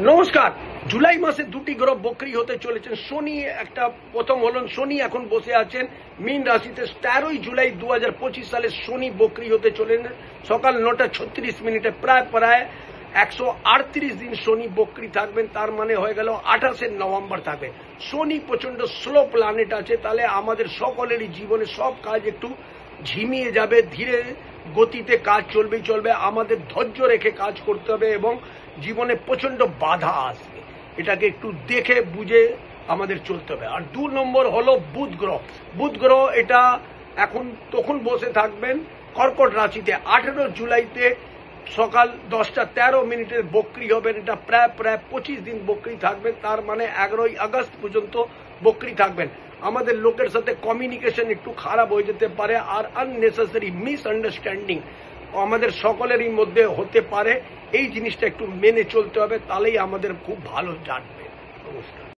নমস্কার। জুলাই মাসে দুটি গ্রহ বক্রী হতে চলেছেন। শনি একটা প্রথম হলেন, শনি এখন বসে আছেন মীন রাশিতে। 13 জুলাই 2025 সালে শনি বক্রী হতে চলেন সকাল 9:36 প্রায় 138 দিন শনি বক্রী থাকবেন। তার মানে হয়ে গেল 28 নভেম্বর থাকবে। শনি প্রচন্ড স্লো প্ল্যানেট আছে, তাহলে আমাদের সকলেরই জীবনে সব কাজ একটু ঝিমিয়ে যাবে, ধীরে গতিতে কাজ চলবে। আমাদের ধৈর্য রেখে কাজ করতে হবে এবং জীবনে প্রচন্ড বাধা আসবে, এটাকে একটু দেখে বুঝে আমাদের চলতে হবে। আর 2 নম্বর হলো বুধ গ্রহ এটা এখন তখন বসে থাকবেন কর্কট রাশিতে। 18 জুলাইতে সকাল 10:13 বক্রী হবেন। এটা প্রায় 25 দিন বক্রী থাকবেন। তার মানে 11 আগস্ট পর্যন্ত বক্রী থাকবেন। আমাদের লোকের সাথে কমিউনিকেশন একটু খারাপ হয়ে যেতে পারে, আর আননেসেসারি মিসআন্ডারস্ট্যান্ডিং আমাদের সকলেরই মধ্যে হতে পারে। এই জিনিসটা একটু মেনে চলতে হবে, তাহলেই আমাদের খুব ভালো জানবে। নমস্কার।